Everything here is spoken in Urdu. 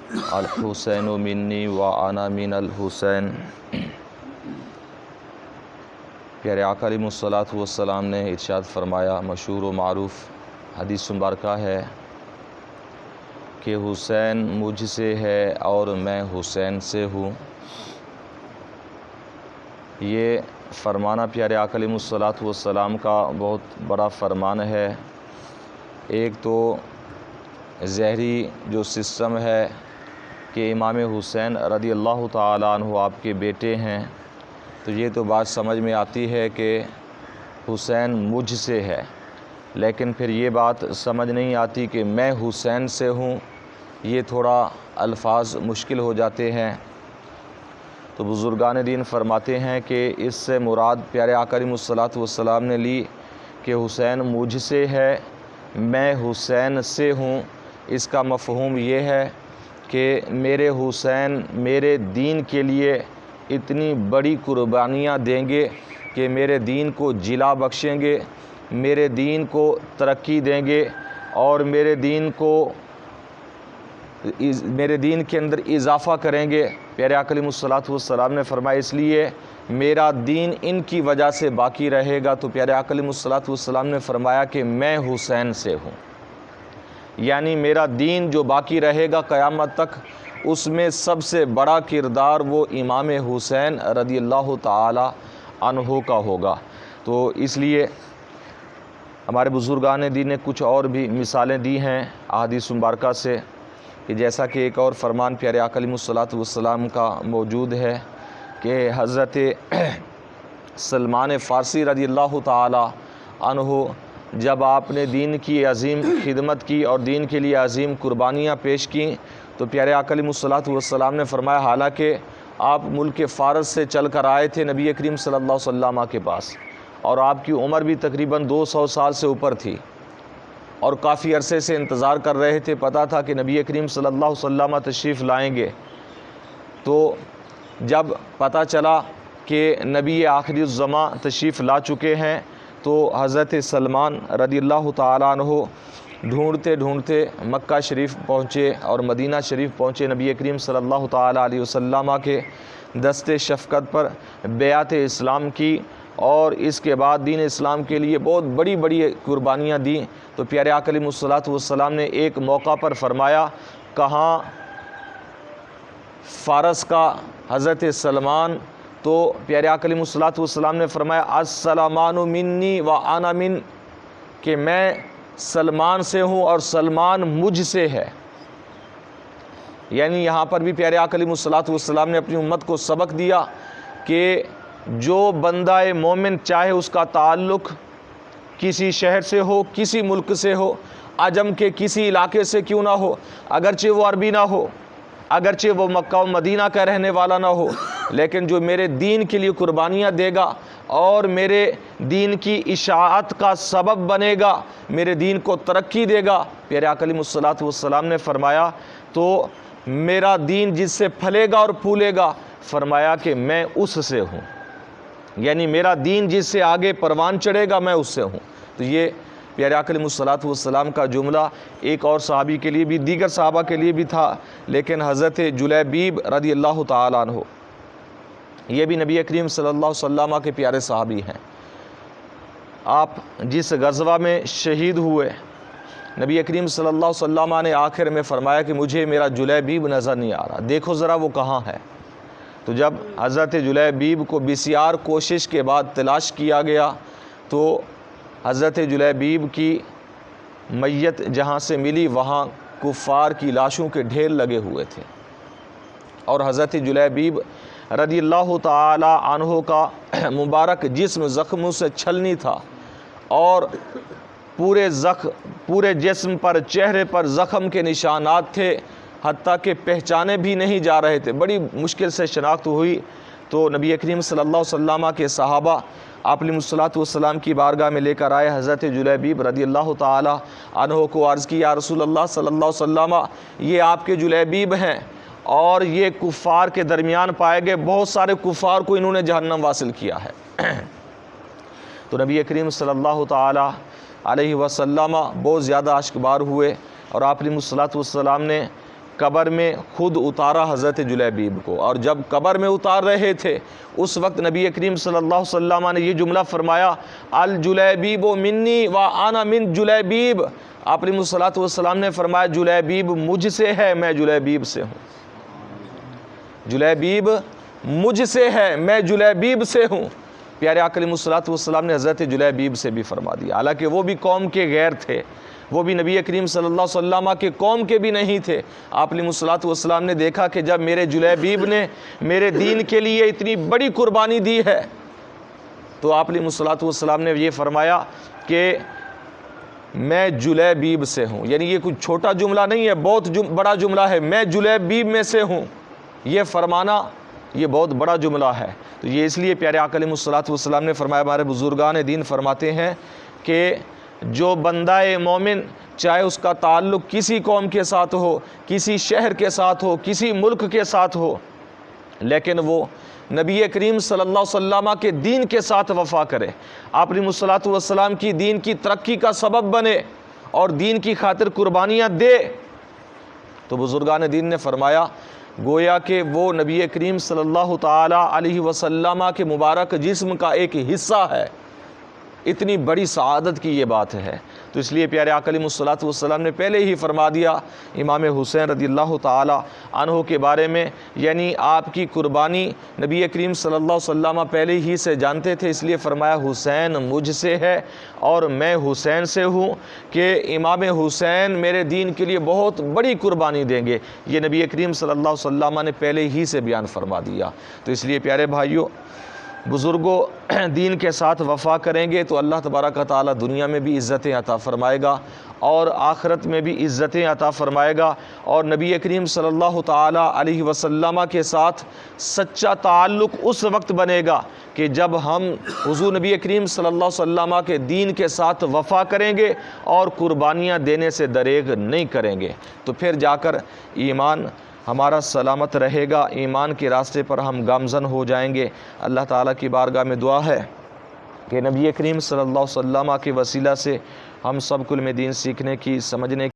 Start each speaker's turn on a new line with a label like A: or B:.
A: الحسین منی و انا من الحسین۔ پیارے آقا علیہ الصلوۃ والسلام نے ارشاد فرمایا، مشہور و معروف حدیث مبارکہ ہے کہ حسین مجھ سے ہے اور میں حسین سے ہوں۔ یہ فرمانا پیارے آقا علیہ الصلوۃ والسلام کا بہت بڑا فرمان ہے۔ ایک تو ظاہری جو سسٹم ہے کہ امام حسین رضی اللہ تعالیٰ عنہ آپ کے بیٹے ہیں، تو یہ تو بات سمجھ میں آتی ہے کہ حسین مجھ سے ہے، لیکن پھر یہ بات سمجھ نہیں آتی کہ میں حسین سے ہوں۔ یہ تھوڑا الفاظ مشکل ہو جاتے ہیں، تو بزرگان دین فرماتے ہیں کہ اس سے مراد پیارے آقا علیہ الصلوۃ والسلام نے لی کہ حسین مجھ سے ہے، میں حسین سے ہوں۔ اس کا مفہوم یہ ہے کہ میرے حسین میرے دین کے لیے اتنی بڑی قربانیاں دیں گے کہ میرے دین کو جلا بخشیں گے، میرے دین کو ترقی دیں گے اور میرے دین کے اندر اضافہ کریں گے۔ پیارے آقا علیہ الصلوۃ والسلام نے فرمایا اس لیے میرا دین ان کی وجہ سے باقی رہے گا۔ تو پیارے آقا علیہ الصلوۃ والسلام نے فرمایا کہ میں حسین سے ہوں، یعنی میرا دین جو باقی رہے گا قیامت تک، اس میں سب سے بڑا کردار وہ امام حسین رضی اللہ تعالی عنہ کا ہوگا۔ تو اس لیے ہمارے بزرگان دین نے کچھ اور بھی مثالیں دی ہیں احادیث مبارکہ سے، کہ جیسا کہ ایک اور فرمان پیارے آقا علیہ الصلوۃ والسلام کا موجود ہے کہ حضرت سلمان فارسی رضی اللہ تعالی عنہ جب آپ نے دین کی عظیم خدمت کی اور دین کے لیے عظیم قربانیاں پیش کیں، تو پیارے آقا علیہ الصلوۃ والسلام نے فرمایا حالانکہ آپ ملک فارس سے چل کر آئے تھے نبی کریم صلی اللہ علیہ وسلم کے پاس، اور آپ کی عمر بھی تقریباً 200 سال سے اوپر تھی، اور کافی عرصے سے انتظار کر رہے تھے، پتہ تھا کہ نبی کریم صلی اللہ علیہ وسلم تشریف لائیں گے۔ تو جب پتہ چلا کہ نبی آخری الزماں تشریف لا چکے ہیں، تو حضرت سلمان رضی اللہ تعالیٰ عنہ ڈھونڈتے ڈھونڈتے مکہ شریف پہنچے اور مدینہ شریف پہنچے، نبی کریم صلی اللہ تعالیٰ علیہ وسلم کے دست شفقت پر بیعت اسلام کی، اور اس کے بعد دین اسلام کے لیے بہت بڑی بڑی قربانیاں دیں۔ تو پیارے آقا علیہ الصلوۃ والسلام نے ایک موقع پر فرمایا، کہاں فارس کا حضرت سلمان، تو پیارے آقا علیہ الصلوۃ والسلام نے فرمایا السلمان منی و انا من، کہ میں سلمان سے ہوں اور سلمان مجھ سے ہے۔ یعنی یہاں پر بھی پیارے آقا علیہ الصلوۃ والسلام نے اپنی امت کو سبق دیا کہ جو بندہ مومن چاہے اس کا تعلق کسی شہر سے ہو، کسی ملک سے ہو، عجم کے کسی علاقے سے کیوں نہ ہو، اگرچہ وہ عربی نہ ہو، اگرچہ وہ مکہ و مدینہ کا رہنے والا نہ ہو، لیکن جو میرے دین کے لیے قربانیاں دے گا اور میرے دین کی اشاعت کا سبب بنے گا، میرے دین کو ترقی دے گا، پیارے آقا علیہ الصلوۃ والسلام نے فرمایا تو میرا دین جس سے پھلے گا اور پھولے گا، فرمایا کہ میں اس سے ہوں، یعنی میرا دین جس سے آگے پروان چڑھے گا میں اس سے ہوں۔ تو یہ پیارے آقا علیہ الصلوۃ والسلام کا جملہ ایک اور صحابی کے لیے بھی، دیگر صحابہ کے لیے بھی تھا، لیکن حضرت جلیبیب رضی اللہ تعالیٰ عنہ یہ بھی نبی کریم صلی اللہ علیہ وسلم کے پیارے صحابی ہیں۔ آپ جس غزوہ میں شہید ہوئے، نبی کریم صلی اللہ علیہ وسلم نے آخر میں فرمایا کہ مجھے میرا جلیبیب نظر نہیں آ رہا، دیکھو ذرا وہ کہاں ہے۔ تو جب حضرت جلیبیب کو بسیار کوشش کے بعد تلاش کیا گیا، تو حضرت جلیبیب کی میت جہاں سے ملی وہاں کفار کی لاشوں کے ڈھیر لگے ہوئے تھے، اور حضرت جلیبیب رضی اللہ تعالی عنہ کا مبارک جسم زخموں سے چھلنی تھا، اور پورے جسم پر، چہرے پر زخم کے نشانات تھے، حتیٰ کہ پہچانے بھی نہیں جا رہے تھے، بڑی مشکل سے شناخت ہوئی۔ تو نبی کریم صلی اللہ علیہ وسلم کے صحابہ آپ علیہ الصلوۃ والسلام کی بارگاہ میں لے کر آئے، حضرت جلیبیب رضی اللہ تعالی عنہ کو عرض کی، یا رسول اللہ صلی اللہ علیہ وسلم یہ آپ کے جلیبیب ہیں، اور یہ کفار کے درمیان پائے گئے، بہت سارے کفار کو انہوں نے جہنم واصل کیا ہے۔ تو نبی کریم صلی اللہ تعالی علیہ وسلم بہت زیادہ اشکبار ہوئے، اور آپ علیہ الصلوۃ والسلام نے قبر میں خود اتارا حضرت جلیبیب کو، اور جب قبر میں اتار رہے تھے اس وقت نبی کریم صلی اللہ علیہ وسلم نے یہ جملہ فرمایا، الجلیبیب منی و انا من جلیبیب۔ آپ علیہ الصلوۃ والسلام نے فرمایا جلیبیب مجھ سے ہے، میں جلیبیب سے ہوں، جلیبیب مجھ سے ہے، میں جلیبیب سے ہوں۔ پیارے آقا علیہ الصلوۃ والسلام نے حضرت جلیبیب سے بھی فرما دیا، حالانکہ وہ بھی قوم کے غیر تھے، وہ بھی نبی کریم صلی اللہ علیہ وسلم کے قوم کے بھی نہیں تھے۔ آپ علیہ الصلوۃ والسلام نے دیکھا کہ جب میرے جلیبیب نے میرے دین کے لیے اتنی بڑی قربانی دی ہے، تو آپ علیہ الصلوۃ والسلام نے یہ فرمایا کہ میں جلیبیب سے ہوں، یعنی یہ کچھ چھوٹا جملہ نہیں ہے، بہت بڑا جملہ ہے، میں جلیبیب میں سے ہوں، یہ فرمانا یہ بہت بڑا جملہ ہے۔ تو یہ اس لیے پیارے آقا علیہ الصلوۃ والسلام نے فرمایا، ہمارے بزرگان دین فرماتے ہیں کہ جو بندہ مومن چاہے اس کا تعلق کسی قوم کے ساتھ ہو، کسی شہر کے ساتھ ہو، کسی ملک کے ساتھ ہو، لیکن وہ نبی کریم صلی اللہ علیہ وسلم کے دین کے ساتھ وفا کرے، آپ علیہ الصلوۃ والسلام کی دین کی ترقی کا سبب بنے اور دین کی خاطر قربانیاں دے، تو بزرگان دین نے فرمایا گویا کہ وہ نبی کریم صلی اللہ تعالی علیہ وسلم کے مبارک جسم کا ایک حصہ ہے۔ اتنی بڑی سعادت کی یہ بات ہے، تو اس لیے پیارے آقا علیہ الصلوۃ والسلام نے پہلے ہی فرما دیا امام حسین رضی اللہ تعالی عنہ کے بارے میں، یعنی آپ کی قربانی نبی کریم صلی اللہ علیہ وسلم پہلے ہی سے جانتے تھے، اس لیے فرمایا حسین مجھ سے ہے اور میں حسین سے ہوں، کہ امام حسین میرے دین کے لیے بہت بڑی قربانی دیں گے، یہ نبی کریم صلی اللہ علیہ وسلم نے پہلے ہی سے بیان فرما دیا۔ تو اس لیے پیارے بھائیوں، بزرگوں دین کے ساتھ وفا کریں گے تو اللہ تبارک و تعالی دنیا میں بھی عزتیں عطا فرمائے گا اور آخرت میں بھی عزتیں عطا فرمائے گا، اور نبی کریم صلی اللہ تعالی علیہ وسلم کے ساتھ سچا تعلق اس وقت بنے گا کہ جب ہم حضور نبی کریم صلی اللہ علیہ وسلم کے دین کے ساتھ وفا کریں گے اور قربانیاں دینے سے دریغ نہیں کریں گے، تو پھر جا کر ایمان ہمارا سلامت رہے گا، ایمان کے راستے پر ہم گامزن ہو جائیں گے۔ اللہ تعالیٰ کی بارگاہ میں دعا ہے کہ نبی کریم صلی اللہ علیہ وسلم کے وسیلہ سے ہم سب کو علم دین سیکھنے کی، سمجھنے کی